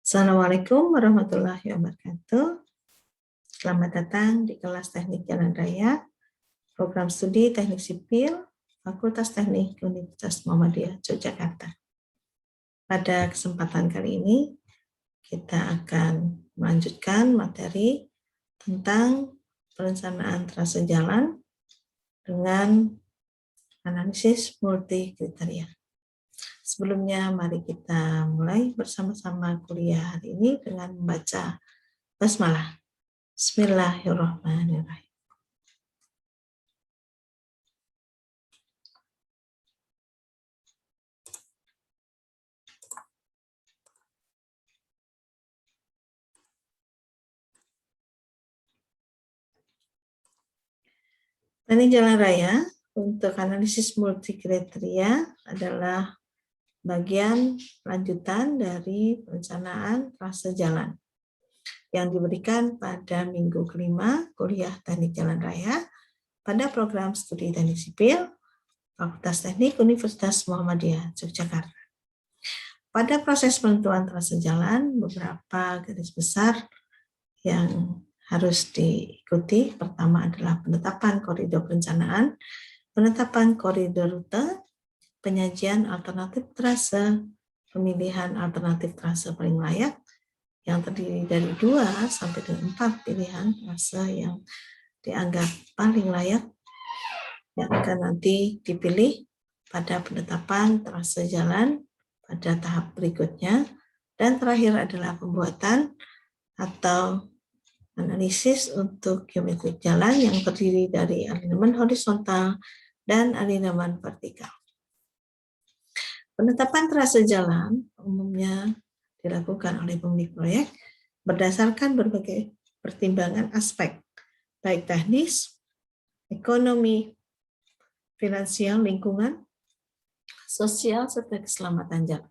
Assalamualaikum warahmatullahi wabarakatuh. Selamat datang di kelas Teknik Jalan Raya, Program Studi Teknik Sipil, Fakultas Teknik Universitas Muhammadiyah Yogyakarta. Pada kesempatan kali ini, kita akan melanjutkan materi tentang perencanaan trase jalan dengan analisis multi kriteria. Sebelumnya, mari kita mulai bersama-sama kuliah hari ini dengan membaca basmalah. Bismillahirrahmanirrahim. Teknik jalan raya untuk analisis multi kriteria adalah bagian lanjutan dari perencanaan trase jalan yang diberikan pada minggu kelima kuliah Teknik Jalan Raya pada program studi Teknik Sipil Fakultas Teknik Universitas Muhammadiyah Yogyakarta. Pada proses penentuan trase jalan, beberapa garis besar yang harus diikuti. Pertama adalah penetapan koridor perencanaan, penetapan koridor rute, penyajian alternatif trase, pemilihan alternatif trase paling layak, yang terdiri dari 2 sampai dengan 4 pilihan trase yang dianggap paling layak, yang akan nanti dipilih pada penetapan trase jalan pada tahap berikutnya. Dan terakhir adalah pembuatan atau analisis untuk geometrik jalan yang terdiri dari alinemen horizontal dan alinemen vertikal. Penetapan trase jalan umumnya dilakukan oleh pemilik proyek berdasarkan berbagai pertimbangan aspek, baik teknis, ekonomi, finansial, lingkungan, sosial, serta keselamatan jalan.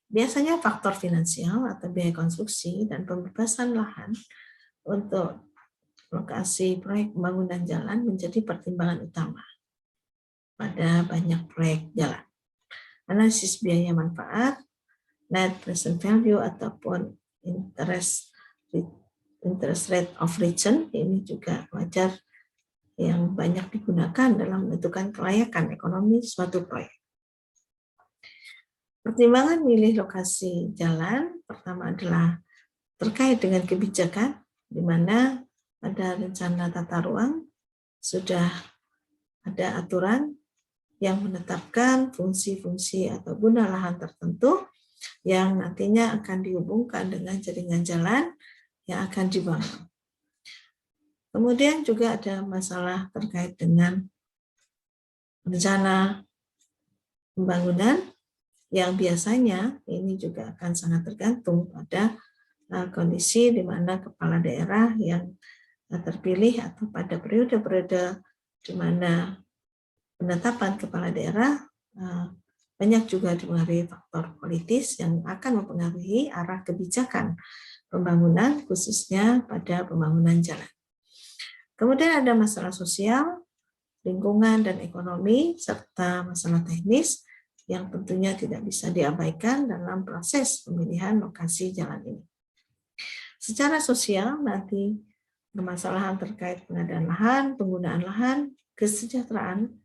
Biasanya faktor finansial atau biaya konstruksi dan pembebasan lahan untuk lokasi proyek pembangunan jalan menjadi pertimbangan utama pada banyak proyek jalan. Analisis biaya manfaat, net present value ataupun interest rate of return ini juga wajar yang banyak digunakan dalam menentukan kelayakan ekonomi suatu proyek. Pertimbangan milih lokasi jalan pertama adalah terkait dengan kebijakan, di mana pada rencana tata ruang sudah ada aturan yang menetapkan fungsi-fungsi atau guna lahan tertentu yang nantinya akan dihubungkan dengan jaringan jalan yang akan dibangun. Kemudian juga ada masalah terkait dengan rencana pembangunan yang biasanya ini juga akan sangat tergantung pada kondisi di mana kepala daerah yang terpilih atau pada periode-periode di mana penetapan kepala daerah banyak juga dipengaruhi faktor politis yang akan mempengaruhi arah kebijakan pembangunan khususnya pada pembangunan jalan. Kemudian ada masalah sosial, lingkungan dan ekonomi serta masalah teknis yang tentunya tidak bisa diabaikan dalam proses pemilihan lokasi jalan ini. Secara sosial nanti permasalahan terkait pengadaan lahan, penggunaan lahan, kesejahteraan,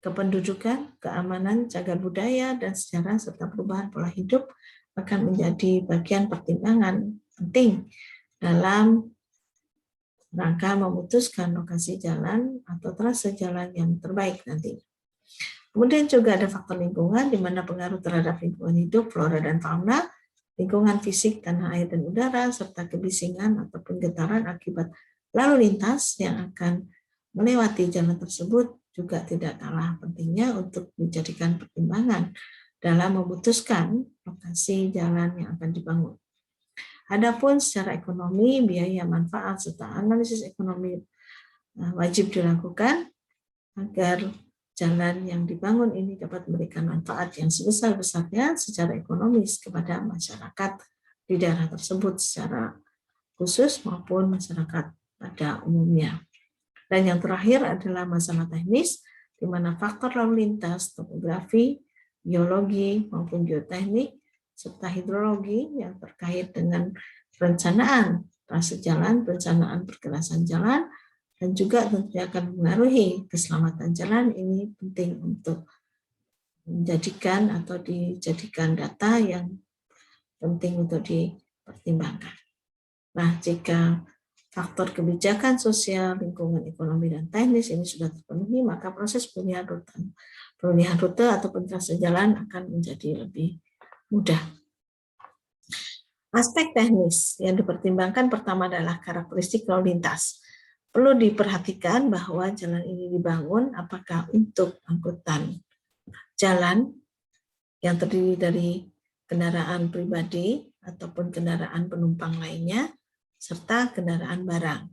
kependudukan, keamanan, cagar budaya, dan sejarah serta perubahan pola hidup akan menjadi bagian pertimbangan penting dalam rangka memutuskan lokasi jalan atau trase jalan yang terbaik nanti. Kemudian juga ada faktor lingkungan, di mana pengaruh terhadap lingkungan hidup, flora dan fauna, lingkungan fisik, tanah air dan udara, serta kebisingan ataupun getaran akibat lalu lintas yang akan melewati jalan tersebut juga tidak kalah pentingnya untuk dijadikan pertimbangan dalam memutuskan lokasi jalan yang akan dibangun. Adapun secara ekonomi, biaya manfaat serta analisis ekonomi wajib dilakukan agar jalan yang dibangun ini dapat memberikan manfaat yang sebesar-besarnya secara ekonomis kepada masyarakat di daerah tersebut secara khusus maupun masyarakat pada umumnya. Dan yang terakhir adalah masalah teknis, di mana faktor lalu lintas, topografi, geologi maupun geoteknik serta hidrologi yang terkait dengan perencanaan trase jalan, perencanaan pergerakan jalan, dan juga tentunya akan mengaruhi keselamatan jalan. Ini penting untuk dijadikan data yang penting untuk dipertimbangkan. Nah, jika faktor kebijakan sosial, lingkungan, ekonomi, dan teknis ini sudah terpenuhi, maka proses pemilihan rute atau trase jalan akan menjadi lebih mudah. Aspek teknis yang dipertimbangkan pertama adalah karakteristik lalu lintas. Perlu diperhatikan bahwa jalan ini dibangun apakah untuk angkutan jalan yang terdiri dari kendaraan pribadi ataupun kendaraan penumpang lainnya, serta kendaraan barang.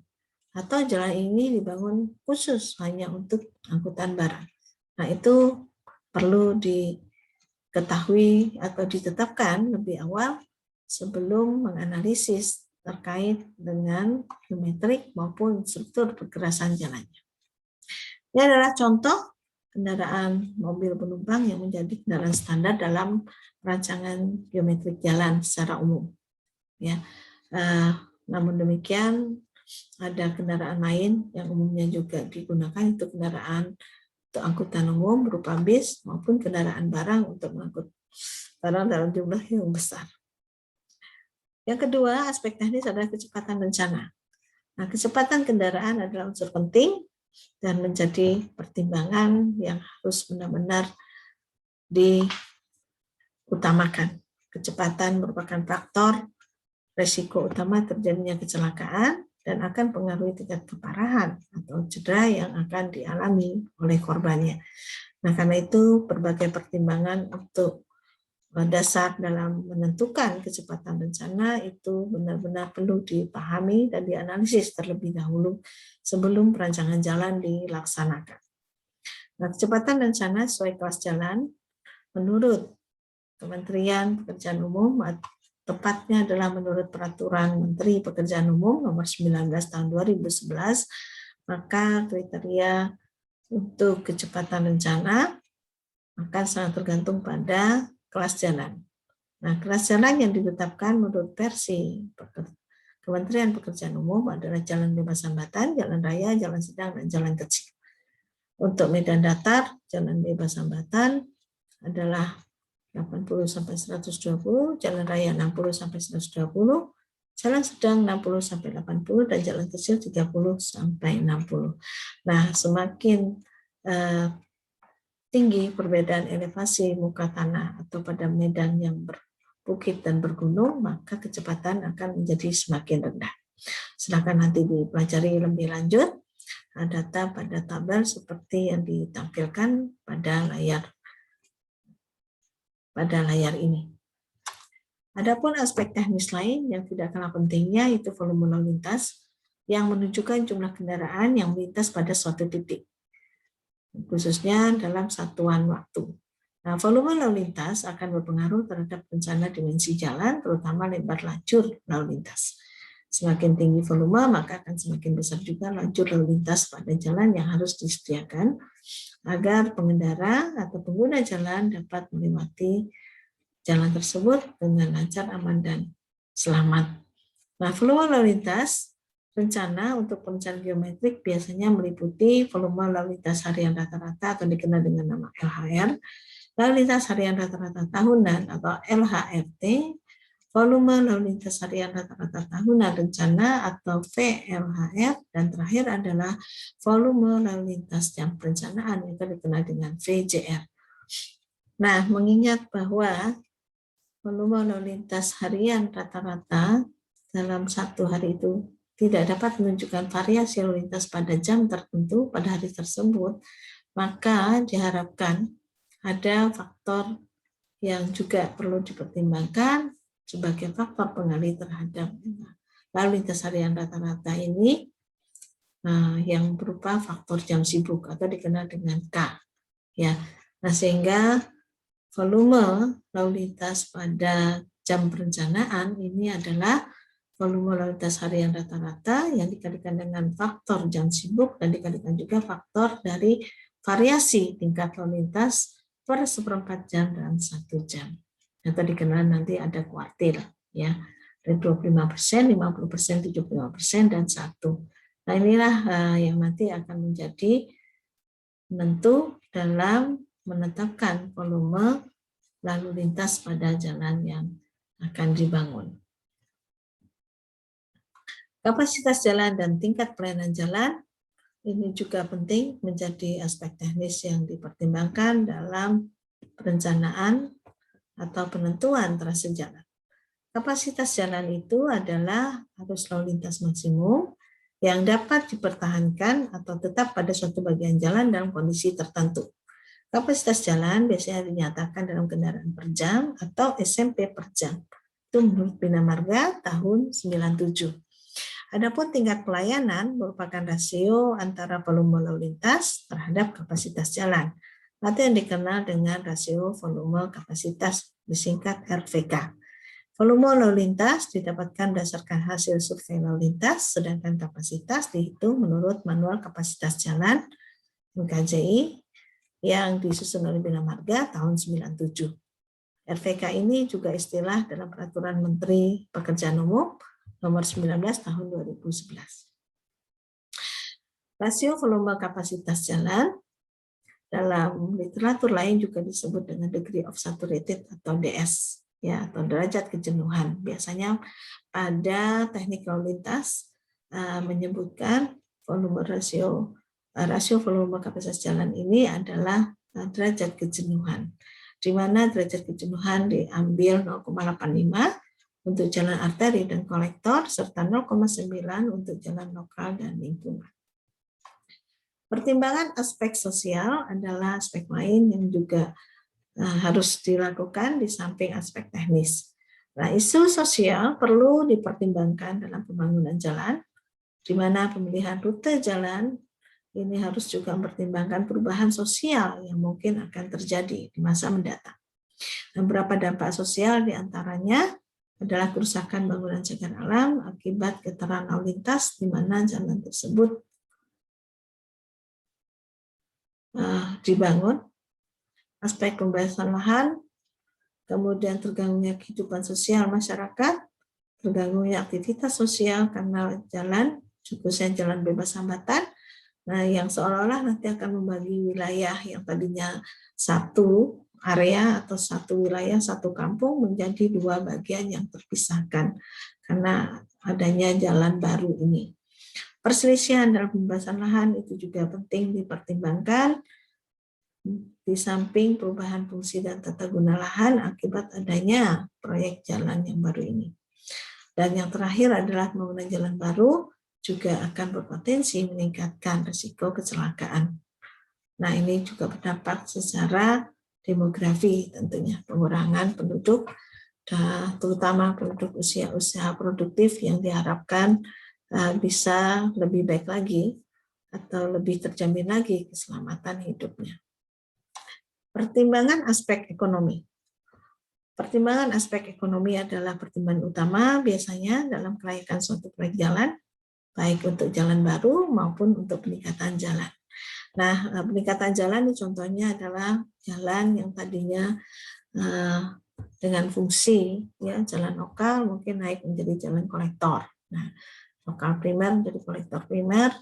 Atau jalan ini dibangun khusus hanya untuk angkutan barang. Nah, itu perlu diketahui atau ditetapkan lebih awal sebelum menganalisis terkait dengan geometrik maupun struktur pergerakan jalannya. Ini adalah contoh kendaraan mobil penumpang yang menjadi kendaraan standar dalam rancangan geometrik jalan secara umum. Ya, namun demikian ada kendaraan lain yang umumnya juga digunakan untuk kendaraan untuk angkutan umum berupa bis maupun kendaraan barang untuk mengangkut barang dalam jumlah yang besar. Yang kedua, aspek teknis adalah kecepatan rencana. Nah, kecepatan kendaraan adalah unsur penting dan menjadi pertimbangan yang harus benar-benar diutamakan. Kecepatan merupakan faktor resiko utama terjadinya kecelakaan dan akan pengaruhi tingkat keparahan atau cedera yang akan dialami oleh korbannya. Nah, karena itu berbagai pertimbangan untuk dasar dalam menentukan kecepatan rencana itu benar-benar perlu dipahami dan dianalisis terlebih dahulu sebelum perancangan jalan dilaksanakan. Nah, kecepatan rencana sesuai kelas jalan menurut Kementerian Pekerjaan Umum, tepatnya adalah menurut Peraturan Menteri Pekerjaan Umum Nomor 19 Tahun 2011, maka kriteria untuk kecepatan rencana akan sangat tergantung pada kelas jalan. Nah, kelas jalan yang ditetapkan menurut versi Kementerian Pekerjaan Umum adalah jalan bebas hambatan, jalan raya, jalan sedang, dan jalan kecil. Untuk medan datar, jalan bebas hambatan adalah 80-120, jalan raya 60-120, jalan sedang 60-80, dan jalan kecil 30-60. Nah, semakin tinggi perbedaan elevasi muka tanah atau pada medan yang berbukit dan bergunung, maka kecepatan akan menjadi semakin rendah. Silakan nanti dipelajari lebih lanjut data pada tabel seperti yang ditampilkan pada layar ini. Adapun aspek teknis lain yang tidak kalah pentingnya itu volume lalu lintas yang menunjukkan jumlah kendaraan yang melintas pada suatu titik, khususnya dalam satuan waktu. Nah, volume lalu lintas akan berpengaruh terhadap rencana dimensi jalan, terutama lebar lajur lalu lintas. Semakin tinggi volume, maka akan semakin besar juga lajur lalu lintas pada jalan yang harus disediakan agar pengendara atau pengguna jalan dapat melewati jalan tersebut dengan lancar, aman, dan selamat. Nah, volume lalu lintas rencana untuk perencanaan geometrik biasanya meliputi volume lalu lintas harian rata-rata atau dikenal dengan nama LHR, lalu lintas harian rata-rata tahunan atau LHRT, volume lalu lintas harian rata-rata tahunan rencana atau VLHR, dan terakhir adalah volume lalu lintas jam perencanaan itu dikenal dengan VJR. Nah, mengingat bahwa volume lalu lintas harian rata-rata dalam satu hari itu tidak dapat menunjukkan variasi lalu lintas pada jam tertentu pada hari tersebut, maka diharapkan ada faktor yang juga perlu dipertimbangkan sebagai faktor pengalih terhadap lalu lintas harian rata-rata ini, yang berupa faktor jam sibuk atau dikenal dengan K. Ya, nah sehingga volume lalu lintas pada jam perencanaan ini adalah volume lalu lintas harian rata-rata yang dikalikan dengan faktor jam sibuk dan dikalikan juga faktor dari variasi tingkat lalu lintas per 1/4 jam dalam 1 jam. atau dikenal nanti ada kuartil, ya, dari 25%, 50%, 75%, dan 1. Nah, inilah yang nanti akan menjadi penentu dalam menetapkan volume lalu lintas pada jalan yang akan dibangun. Kapasitas jalan dan tingkat pelayanan jalan ini juga penting menjadi aspek teknis yang dipertimbangkan dalam perencanaan atau penentuan trase jalan. Kapasitas jalan itu adalah arus lalu lintas maksimum yang dapat dipertahankan atau tetap pada suatu bagian jalan dalam kondisi tertentu. Kapasitas jalan biasanya dinyatakan dalam kendaraan per jam atau SMP per jam. Itu menurut Bina Marga tahun 97. Adapun tingkat pelayanan merupakan rasio antara volume lalu lintas terhadap kapasitas jalan, atau yang dikenal dengan rasio volume kapasitas, disingkat RVK. Volume lalu lintas didapatkan berdasarkan hasil survei lalu lintas, sedangkan kapasitas dihitung menurut manual kapasitas jalan (KJI) yang disusun oleh Bina Marga tahun 97. RVK ini juga istilah dalam Peraturan Menteri Pekerjaan Umum nomor 19 tahun 2011. Rasio volume kapasitas jalan dalam literatur lain juga disebut dengan degree of saturated atau DS, ya, atau derajat kejenuhan. Biasanya pada teknik lalu lintas menyebutkan volume rasio volume kapasitas jalan ini adalah derajat kejenuhan, di mana derajat kejenuhan diambil 0,85 untuk jalan arteri dan kolektor, serta 0,9 untuk jalan lokal dan lingkungan. Pertimbangan aspek sosial adalah aspek lain yang juga harus dilakukan di samping aspek teknis. Nah, isu sosial perlu dipertimbangkan dalam pembangunan jalan, di mana pemilihan rute jalan ini harus juga mempertimbangkan perubahan sosial yang mungkin akan terjadi di masa mendatang. Beberapa dampak sosial diantaranya adalah kerusakan bangunan cagar alam akibat getaran lalu lintas di mana jalan tersebut dibangun, aspek pembebasan lahan, kemudian terganggunya kehidupan sosial masyarakat, terganggunya aktivitas sosial karena jalan, khususnya jalan bebas hambatan, yang seolah-olah nanti akan membagi wilayah yang tadinya satu area atau satu wilayah, satu kampung menjadi dua bagian yang terpisahkan karena adanya jalan baru ini. Perselisihan dalam pembebasan lahan itu juga penting dipertimbangkan di samping perubahan fungsi dan tata guna lahan akibat adanya proyek jalan yang baru ini. Dan yang terakhir adalah pembangunan jalan baru juga akan berpotensi meningkatkan risiko kecelakaan. Nah, ini juga berdampak secara demografi tentunya, pengurangan penduduk, terutama penduduk usia produktif yang diharapkan bisa lebih baik lagi atau lebih terjamin lagi keselamatan hidupnya. Pertimbangan aspek ekonomi. Pertimbangan aspek ekonomi adalah pertimbangan utama biasanya dalam kelayakan suatu proyek jalan, baik untuk jalan baru maupun untuk peningkatan jalan. Nah, peningkatan jalan contohnya adalah jalan yang tadinya dengan fungsi ya jalan lokal mungkin naik menjadi jalan kolektor. Nah, lokal primer menjadi kolektor primer.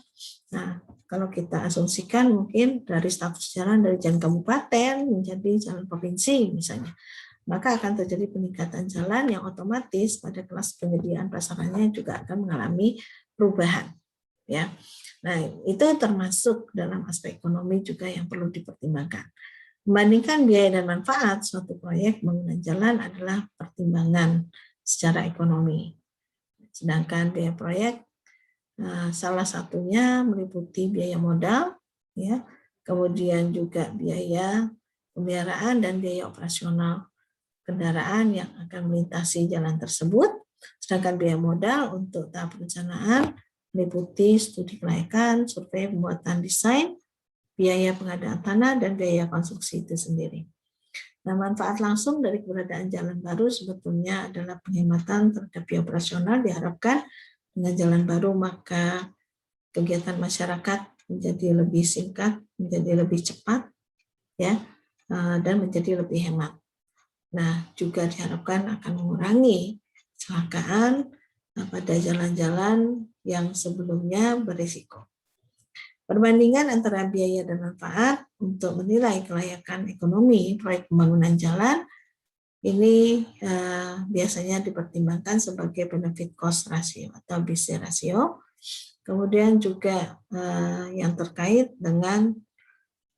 Nah, kalau kita asumsikan mungkin dari status jalan dari jalan kabupaten menjadi jalan provinsi misalnya, maka akan terjadi peningkatan jalan yang otomatis pada kelas penyediaan prasarannya juga akan mengalami perubahan. Ya, nah itu termasuk dalam aspek ekonomi juga yang perlu dipertimbangkan. Membandingkan biaya dan manfaat suatu proyek bangunan jalan adalah pertimbangan secara ekonomi. Sedangkan biaya proyek salah satunya meliputi biaya modal, ya, kemudian juga biaya pemeliharaan dan biaya operasional kendaraan yang akan melintasi jalan tersebut. Sedangkan biaya modal untuk tahap perencanaan meliputi studi kelayakan, survei pembuatan desain, biaya pengadaan tanah, dan biaya konstruksi itu sendiri. Nah, manfaat langsung dari keberadaan jalan baru sebetulnya adalah penghematan terhadap biaya operasional diharapkan dengan jalan baru, maka kegiatan masyarakat menjadi lebih singkat, menjadi lebih cepat, ya, dan menjadi lebih hemat. Nah, juga diharapkan akan mengurangi kecelakaan pada jalan-jalan yang sebelumnya berisiko. Perbandingan antara biaya dan manfaat untuk menilai kelayakan ekonomi proyek pembangunan jalan ini biasanya dipertimbangkan sebagai benefit cost ratio atau BC ratio. Kemudian juga yang terkait dengan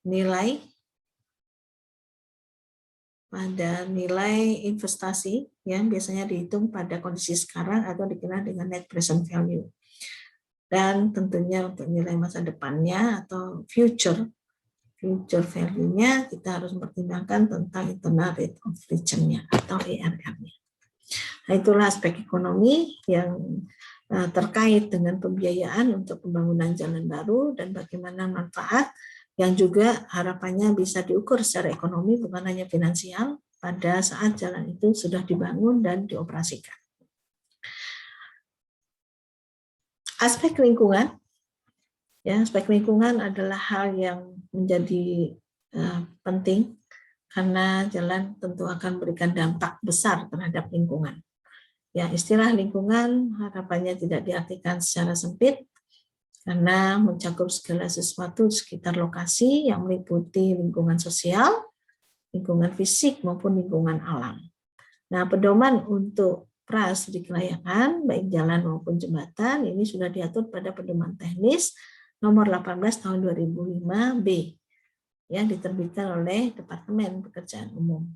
nilai pada nilai investasi yang biasanya dihitung pada kondisi sekarang atau dikenal dengan net present value. Dan tentunya untuk nilai masa depannya atau future value-nya kita harus mempertimbangkan tentang internal rate of return-nya atau IRR-nya. Nah, itulah aspek ekonomi yang terkait dengan pembiayaan untuk pembangunan jalan baru dan bagaimana manfaat yang juga harapannya bisa diukur secara ekonomi bukan hanya finansial pada saat jalan itu sudah dibangun dan dioperasikan. Aspek lingkungan, ya, aspek lingkungan adalah hal yang menjadi penting karena jalan tentu akan memberikan dampak besar terhadap lingkungan. Ya, istilah lingkungan harapannya tidak diartikan secara sempit karena mencakup segala sesuatu di sekitar lokasi yang meliputi lingkungan sosial, lingkungan fisik maupun lingkungan alam. Nah, pedoman untuk pra-studi kelayakan baik jalan maupun jembatan ini sudah diatur pada pedoman teknis nomor 18 tahun 2005 B yang diterbitkan oleh Departemen Pekerjaan Umum.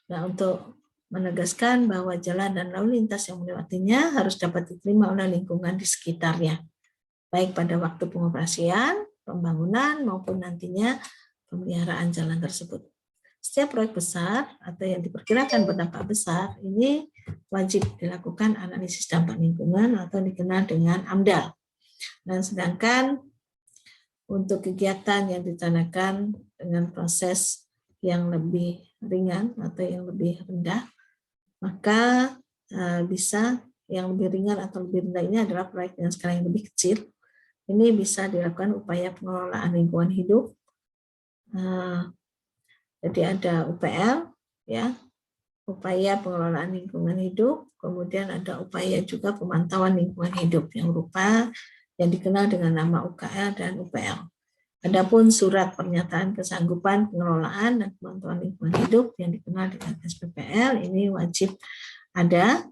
Nah, untuk menegaskan bahwa jalan dan lalu lintas yang melewatinya harus dapat diterima oleh lingkungan di sekitarnya, baik pada waktu pengoperasian, pembangunan, maupun nantinya pemeliharaan jalan tersebut. Setiap proyek besar atau yang diperkirakan berdampak besar ini wajib dilakukan analisis dampak lingkungan atau dikenal dengan AMDAL. Dan sedangkan untuk kegiatan yang dicanangkan dengan proses yang lebih ringan atau yang lebih rendah, maka bisa yang lebih ringan atau lebih rendah ini adalah proyek yang skala yang lebih kecil. Ini bisa dilakukan upaya pengelolaan lingkungan hidup. Jadi ada UPL, ya, upaya pengelolaan lingkungan hidup, kemudian ada upaya juga pemantauan lingkungan hidup yang berupa yang dikenal dengan nama UKL dan UPL. Adapun surat pernyataan kesanggupan pengelolaan dan pemantauan lingkungan hidup yang dikenal dengan SPPL ini wajib ada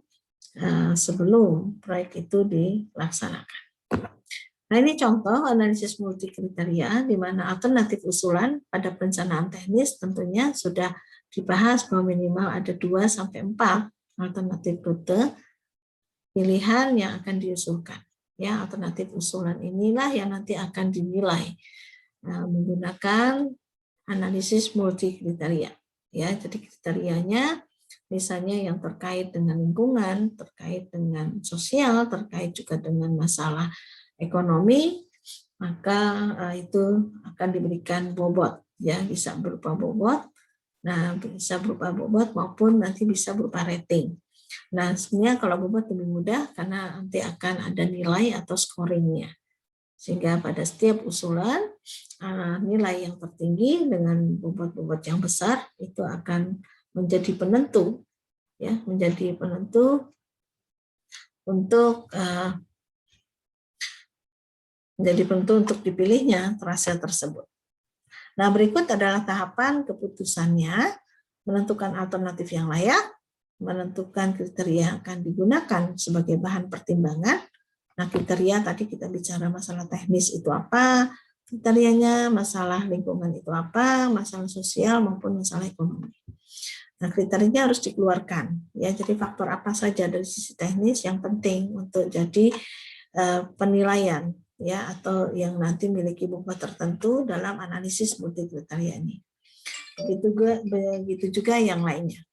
sebelum proyek itu dilaksanakan. Nah, ini contoh analisis multi kriteria di mana alternatif usulan pada perencanaan teknis tentunya sudah dibahas bahwa minimal ada 2-4 alternatif rute pilihan yang akan diusulkan. Ya, alternatif usulan inilah yang nanti akan dinilai menggunakan analisis multi kriteria. Ya, jadi kriterianya misalnya yang terkait dengan lingkungan, terkait dengan sosial, terkait juga dengan masalah ekonomi, maka itu akan diberikan bobot, ya, bisa berupa bobot. Nah, bisa berupa bobot maupun nanti bisa berupa rating. Nah, sebenarnya kalau bobot lebih mudah karena nanti akan ada nilai atau scoringnya. Sehingga pada setiap usulan nilai yang tertinggi dengan bobot-bobot yang besar itu akan menjadi penentu, ya, menjadi penentu untuk dipilihnya trase tersebut. Nah, berikut adalah tahapan keputusannya, menentukan alternatif yang layak, menentukan kriteria yang akan digunakan sebagai bahan pertimbangan. Nah, kriteria tadi kita bicara masalah teknis itu apa, kriterianya masalah lingkungan itu apa, masalah sosial maupun masalah ekonomi. Nah, kriterianya harus dikeluarkan, ya. Jadi faktor apa saja dari sisi teknis yang penting untuk jadi penilaian, ya, atau yang nanti memiliki bobot tertentu dalam analisis multi kriteria ini. Begitu juga yang lainnya.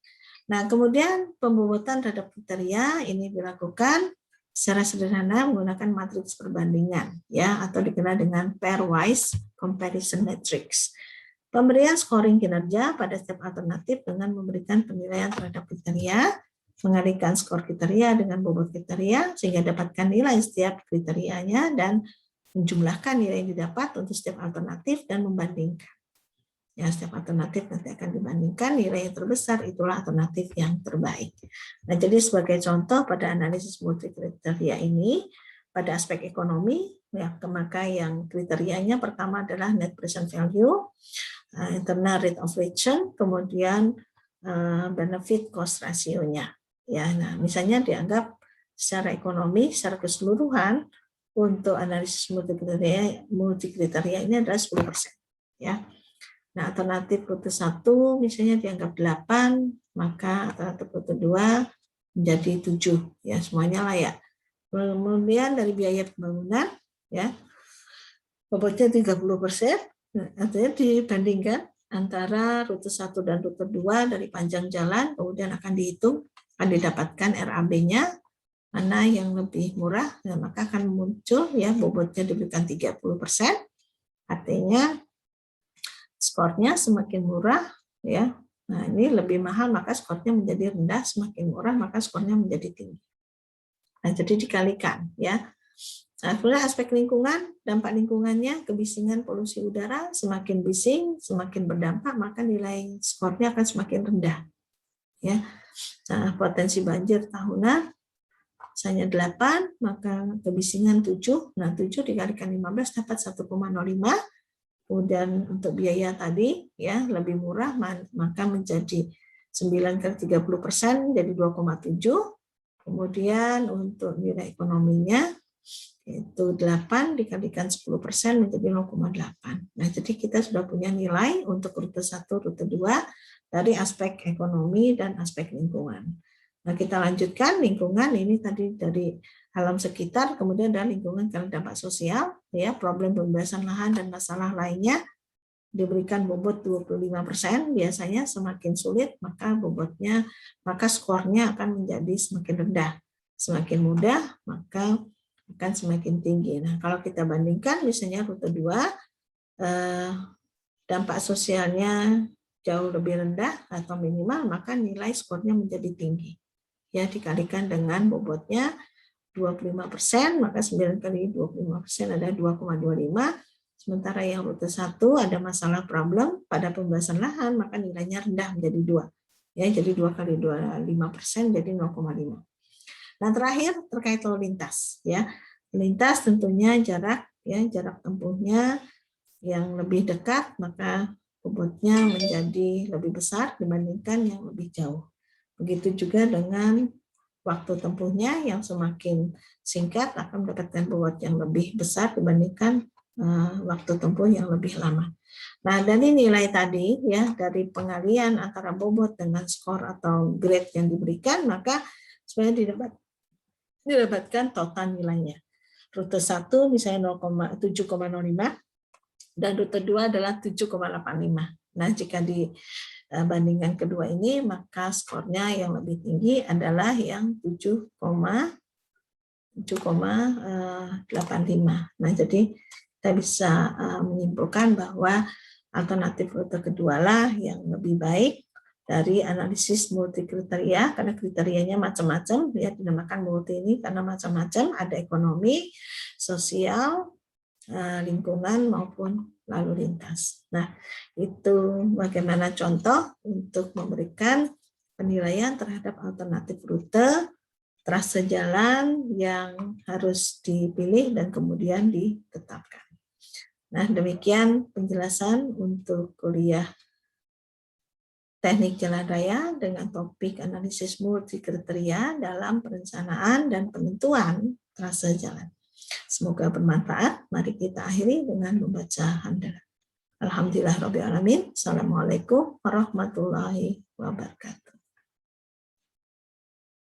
Nah, kemudian pembobotan terhadap kriteria ini dilakukan secara sederhana menggunakan matriks perbandingan, ya, atau dikenal dengan pairwise comparison matrix. Pemberian scoring kinerja pada setiap alternatif dengan memberikan penilaian terhadap kriteria, mengalihkan skor kriteria dengan bobot kriteria sehingga dapatkan nilai setiap kriterianya dan menjumlahkan nilai yang didapat untuk setiap alternatif dan membandingkan. Ya, setiap alternatif nanti akan dibandingkan, nilai yang terbesar itulah alternatif yang terbaik. Nah, jadi sebagai contoh pada analisis multikriteria ini, pada aspek ekonomi, ya, maka yang kriterianya pertama adalah net present value, internal rate of return, kemudian benefit cost ratio-nya. Ya, nah, misalnya dianggap secara ekonomi, secara keseluruhan untuk analisis multikriteria ini adalah 10%. Ya. Nah, alternatif rute 1 misalnya dianggap 8, maka alternatif rute 2 menjadi 7. Ya, semuanya layak. Kemudian dari biaya pembangunan, ya, bobotnya 30%, artinya dibandingkan antara rute 1 dan rute 2 dari panjang jalan, kemudian akan dihitung, akan didapatkan RAB-nya, mana yang lebih murah, maka akan muncul ya bobotnya diberikan 30%, artinya skornya semakin murah, ya. Nah, ini lebih mahal, maka skornya menjadi rendah, semakin murah, maka skornya menjadi tinggi. Nah, jadi dikalikan, ya. Nah, kemudian aspek lingkungan, dampak lingkungannya, kebisingan polusi udara, semakin bising, semakin berdampak, maka nilai skornya akan semakin rendah. Ya. Nah, potensi banjir tahunan, misalnya 8, maka kebisingan 7, nah 7 dikalikan 15 dapat 1,05, kemudian untuk biaya tadi ya lebih murah, maka menjadi 9 kali 30% jadi 2,7. Kemudian untuk nilai ekonominya itu 8 dikalikan 10% menjadi 0,8. Nah, jadi kita sudah punya nilai untuk rute 1, rute 2 dari aspek ekonomi dan aspek lingkungan. Nah, kita lanjutkan lingkungan, ini tadi dari alam sekitar, kemudian ada lingkungan karena dampak sosial, ya, problem pembebasan lahan dan masalah lainnya diberikan bobot 25%, biasanya semakin sulit maka bobotnya, maka skornya akan menjadi semakin rendah. Semakin mudah maka akan semakin tinggi. Nah, kalau kita bandingkan misalnya rute 2, dampak sosialnya jauh lebih rendah atau minimal, maka nilai skornya menjadi tinggi. Ya, dikalikan dengan bobotnya 25%, maka 9 kali 25% ada 2,25. Sementara yang rute 1 ada masalah problem pada pembebasan lahan, maka nilainya rendah menjadi 2. Ya, jadi 2 kali 25% jadi 0,5. Nah, terakhir terkait lalu lintas, ya. Lintas tentunya jarak, ya, jarak tempuhnya yang lebih dekat, maka bobotnya menjadi lebih besar dibandingkan yang lebih jauh. Begitu juga dengan waktu tempuhnya yang semakin singkat akan mendapatkan bobot yang lebih besar dibandingkan waktu tempuh yang lebih lama. Nah, dari nilai tadi ya, dari pengalian antara bobot dengan skor atau grade yang diberikan, maka sebenarnya didapatkan total nilainya. Rute 1 misalnya 7,05 dan rute 2 adalah 7,85. Nah, jika dibandingkan kedua ini, maka skornya yang lebih tinggi adalah yang 7,85. Nah, jadi kita bisa menyimpulkan bahwa alternatif rute kedua lah yang lebih baik dari analisis multikriteria, karena kriterianya macam-macam, ya, dinamakan multi ini karena macam-macam, ada ekonomi, sosial, lingkungan maupun lalu lintas. Nah, itu bagaimana contoh untuk memberikan penilaian terhadap alternatif rute, trase jalan yang harus dipilih dan kemudian ditetapkan. Nah, demikian penjelasan untuk kuliah Teknik Jalan Raya dengan topik analisis multikriteria dalam perencanaan dan penentuan trase jalan. Semoga bermanfaat. Mari kita akhiri dengan membaca hamdalah. Alhamdulillahirabbil alamin. Assalamualaikum warahmatullahi wabarakatuh.